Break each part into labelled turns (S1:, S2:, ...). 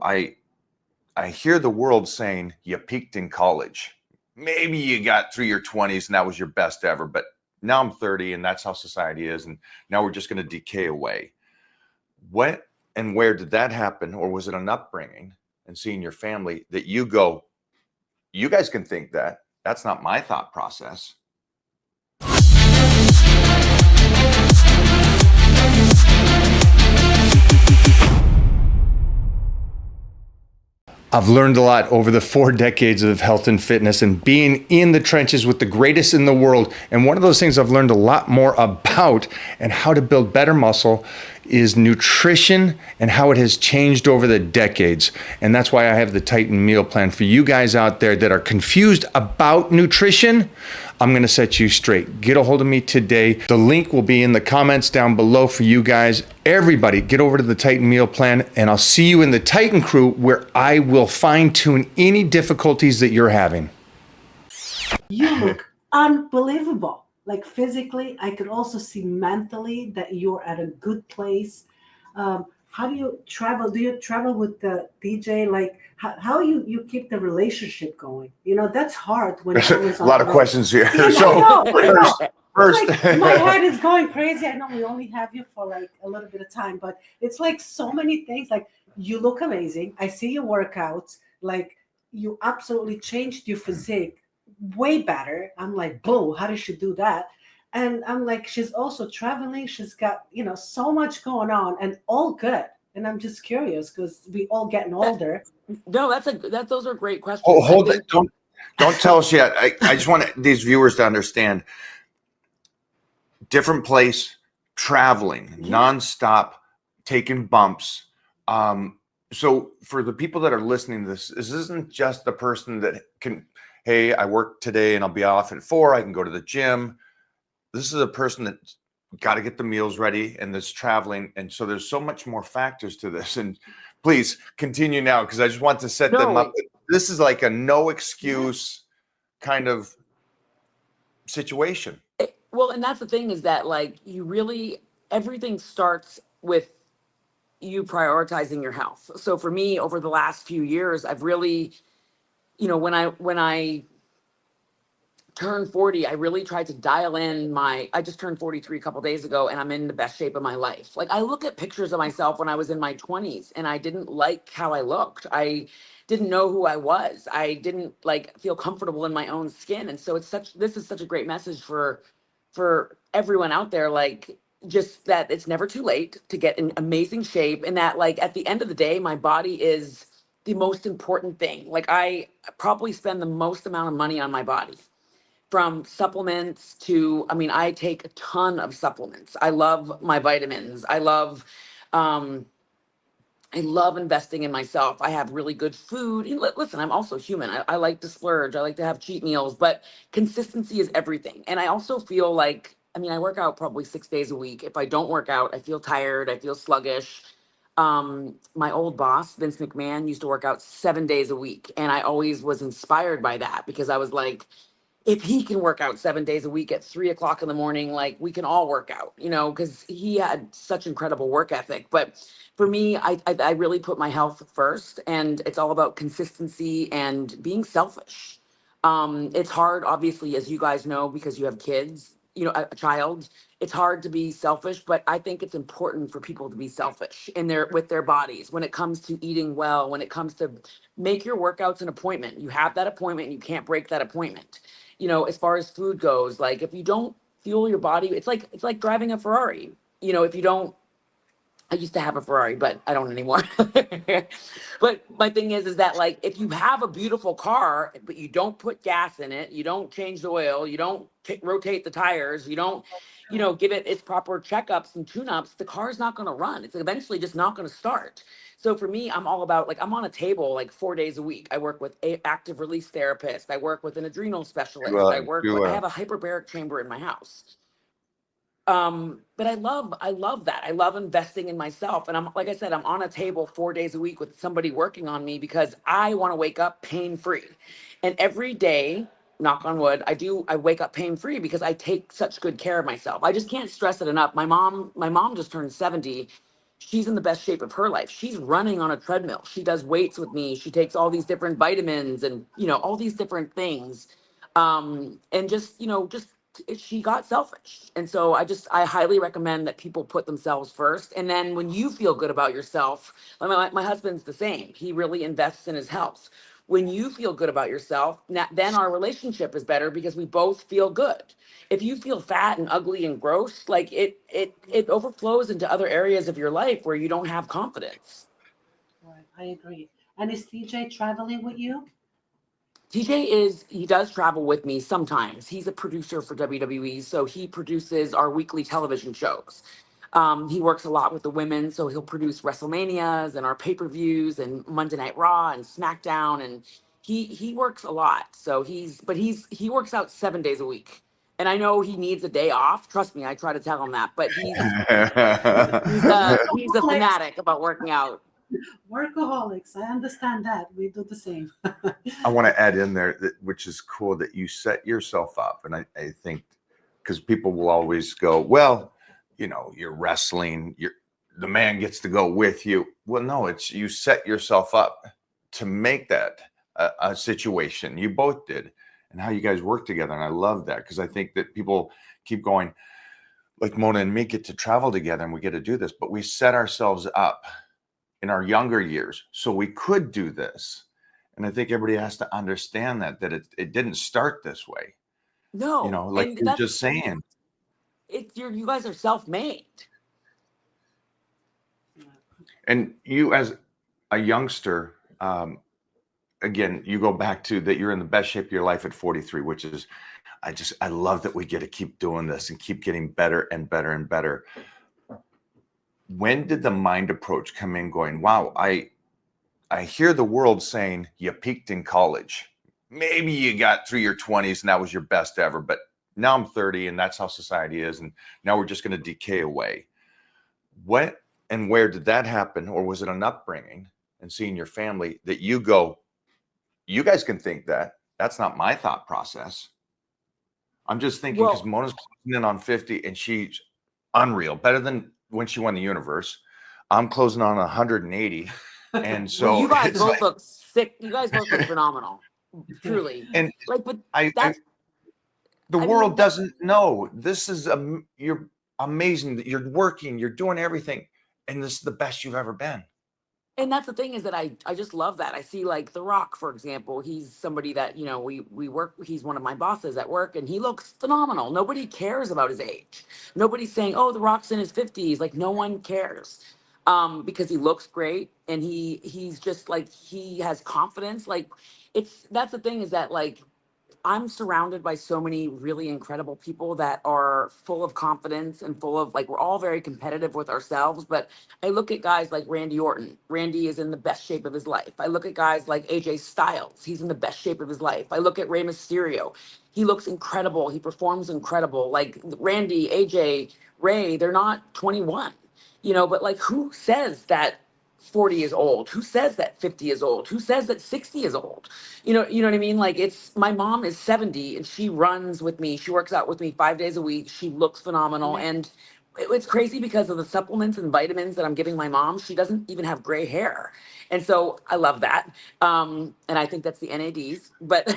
S1: I hear the world saying you peaked in college. Maybe you got through your 20s and that was your best ever, but now I'm 30 and that's how society is. And now we're just going to decay away. What and where did that happen? Or was it an upbringing and seeing your family that you go, you guys can think that. That's not my thought process. I've learned a lot over the 4 decades of health and fitness and being in the trenches with the greatest in the world. And one of those things I've learned a lot more about and how to build better muscle is nutrition and how it has changed over the decades. And that's why I have the Titan meal plan for you guys out there that are confused about nutrition. I'm going to set you straight. Get a hold of me today. The link will be in the comments down below for you guys. Everybody, get over to the Titan meal plan, and I'll see you in the Titan crew where I will fine tune any difficulties that you're having.
S2: You look unbelievable. Like physically, I could also see mentally that you're at a good place. How do you travel? Do you travel with the DJ? Like how you keep the relationship going? You know, that's hard when
S1: there's a lot of questions here.
S2: Yeah,
S1: So first
S2: like, my head is going crazy. I know we only have you for like a little bit of time, but it's like so many things. Like you look amazing. I see your workouts. Like you absolutely changed your physique way better. I'm like, boo, how did she do that? And I'm like, she's also traveling. She's got, you know, so much going on and all good. And I'm just curious because we all getting older.
S3: No, those are great questions.
S1: Oh, hold it. Don't tell us yet. I just want these viewers to understand. Different place, traveling, nonstop, taking bumps. So for the people that are listening to this isn't just the person that can, hey, I work today and I'll be off at 4. I can go to the gym. This is a person that's got to get the meals ready and that's traveling. And so there's so much more factors to this. And please continue now, because I just want to set them up. This is like a no excuse kind of situation.
S3: Well, and that's the thing is that like everything starts with you prioritizing your health. So for me, over the last few years, I've really, you know, when I turned 40, I really tried to dial in I just turned 43 a couple days ago, and I'm in the best shape of my life. Like I look at pictures of myself when I was in my 20s and I didn't like how I looked. I didn't know who I was. I didn't like feel comfortable in my own skin. And so this is such a great message for everyone out there. Like just that it's never too late to get in amazing shape, and that like at the end of the day, my body is the most important thing. Like I probably spend the most amount of money on my body. From supplements to, I mean, I take a ton of supplements. I love my vitamins. I love investing in myself. I have really good food. Listen, I'm also human. I like to splurge. I like to have cheat meals, but consistency is everything. And I also feel like, I mean, I work out probably 6 days a week. If I don't work out, I feel tired. I feel sluggish. My old boss, Vince McMahon, used to work out 7 days a week. And I always was inspired by that because I was like, if he can work out 7 days a week at 3 o'clock in the morning, like we can all work out, you know, because he had such incredible work ethic. But for me, I really put my health first, and it's all about consistency and being selfish. It's hard, obviously, as you guys know, because you have kids, you know, a child. It's hard to be selfish, but I think it's important for people to be selfish with their bodies when it comes to eating well, when it comes to make your workouts an appointment. You have that appointment, you can't break that appointment. You know, as far as food goes, like if you don't fuel your body, it's like driving a Ferrari. You know, if you don't, I used to have a Ferrari, but I don't anymore. But my thing is that like, if you have a beautiful car, but you don't put gas in it, you don't change the oil, you don't rotate the tires, you don't, you know, give it its proper checkups and tune-ups, the car is not going to run. It's eventually just not going to start. So for me, I'm all about, like, I'm on a table like 4 days a week. I work with an active release therapist. I work with an adrenal specialist. I have a hyperbaric chamber in my house. But I love that. I love investing in myself. And like I said, I'm on a table 4 days a week with somebody working on me because I want to wake up pain-free. And every day, knock on wood, I wake up pain-free because I take such good care of myself. I just can't stress it enough. My mom just turned 70. she's in the best shape of her life. She's running on a treadmill. She does weights with me. She takes all these different vitamins and, all these different things. And just, she got selfish. And so I highly recommend that people put themselves first. And then when you feel good about yourself, my husband's the same. He really invests in his health. When you feel good about yourself, then our relationship is better because we both feel good. If you feel fat and ugly and gross, like it overflows into other areas of your life where you don't have confidence.
S2: Right, I agree. And is TJ traveling with you?
S3: He does travel with me sometimes. He's a producer for WWE, so he produces our weekly television shows. He works a lot with the women, so he'll produce WrestleManias and our pay-per-views and Monday Night Raw and SmackDown, and he works a lot. So he works out 7 days a week. And I know he needs a day off. Trust me, I try to tell him that, but he's a fanatic about working out.
S2: Workaholics. I understand that. We do the same.
S4: I want to add in there which is cool, that you set yourself up. And I think, because people will always go, well, you're wrestling, the man gets to go with you. Well, no, it's you set yourself up to make that a situation. You both did, and how you guys work together. And I love that, because I think that people keep going, like Mona and me get to travel together and we get to do this, but we set ourselves up in our younger years so we could do this. And I think everybody has to understand that it didn't start this way.
S3: No,
S4: like you're just saying.
S3: You guys are self-made.
S4: And you, as a youngster, again, you go back to that you're in the best shape of your life at 43, which is, I love that we get to keep doing this and keep getting better and better and better. When did the mind approach come in going, wow, I hear the world saying you peaked in college. Maybe you got through your 20s and that was your best ever, but now I'm 30 and that's how society is. And now we're just going to decay away. What and where did that happen? Or was it an upbringing and seeing your family that you go, you guys can think that. That's not my thought process. I'm just thinking, because Mona's closing in on 50 and she's unreal, better than when she won the universe. I'm closing on 180. And so
S3: you guys both look sick. You guys both look phenomenal. Truly.
S4: And
S3: but
S4: the world doesn't know. This is you're amazing. You're working, you're doing everything. And this is the best you've ever been.
S3: And that's the thing, is that I just love that. I see, like, The Rock, for example. He's somebody that, we work, he's one of my bosses at work, and he looks phenomenal. Nobody cares about his age. Nobody's saying, oh, The Rock's in his 50s. Like, no one cares, because he looks great, and he's just, like, he has confidence. Like, that's the thing, is that, like, I'm surrounded by so many really incredible people that are full of confidence and full of, like, we're all very competitive with ourselves. But I look at guys like Randy Orton. Randy is in the best shape of his life. I look at guys like AJ Styles. He's in the best shape of his life. I look at Rey Mysterio. He looks incredible. He performs incredible. Like Randy, AJ, Ray, they're not 21, but like, who says that 40 is old? Who says that 50 is old? Who says that 60 is old? You know what I mean? Like, my mom is 70 and she runs with me. She works out with me 5 days a week. She looks phenomenal. And it's crazy because of the supplements and vitamins that I'm giving my mom. She doesn't even have gray hair. And so I love that. And I think that's the NADs, but,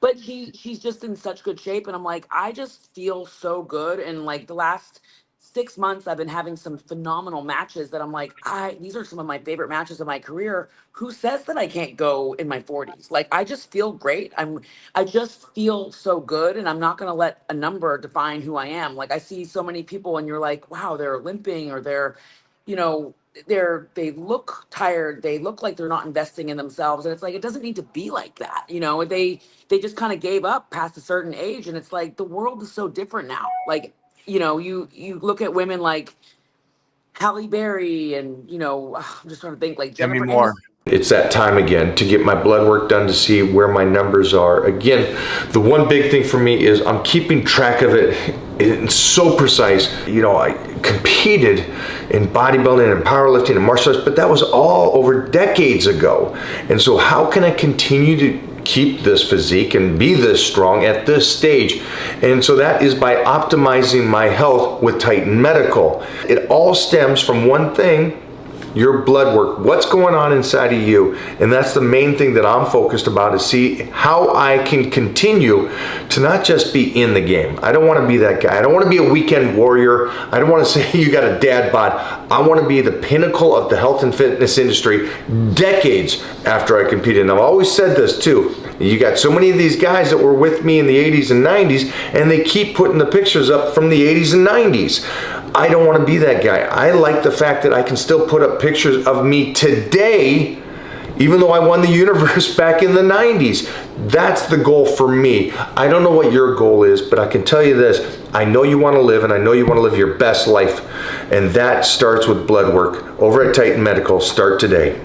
S3: but she's just in such good shape. And I'm like, I just feel so good. And like the last 6 months, I've been having some phenomenal matches that I'm like, these are some of my favorite matches of my career. Who says that I can't go in my 40s? Like, I just feel great. I just feel so good, and I'm not going to let a number define who I am. Like, I see so many people and you're like, wow, they're limping, or they're, they look tired. They look like they're not investing in themselves. And it's like, it doesn't need to be like that. They just kind of gave up past a certain age. And it's like, the world is so different now. Like, you look at women like Halle Berry and, I'm just trying to think, like Jennifer Aniston.
S5: It's that time again to get my blood work done to see where my numbers are. Again, the one big thing for me is I'm keeping track of it. It's so precise. I competed in bodybuilding and powerlifting and martial arts, but that was all over decades ago. And so how can I continue to keep this physique and be this strong at this stage. And so that is by optimizing my health with Titan Medical. It all stems from one thing: your blood work, what's going on inside of you. And that's the main thing that I'm focused about, is see how I can continue to not just be in the game. I don't want to be that guy. I don't want to be a weekend warrior. I don't want to say you got a dad bod. I want to be the pinnacle of the health and fitness industry decades after I competed. And I've always said this too. You got so many of these guys that were with me in the 80s and 90s, and they keep putting the pictures up from the 80s and 90s. I don't want to be that guy. I like the fact that I can still put up pictures of me today, even though I won the universe back in the 90s. That's the goal for me. I don't know what your goal is, but I can tell you this. I know you want to live, and I know you want to live your best life. And that starts with blood work. Over at Titan Medical, start today.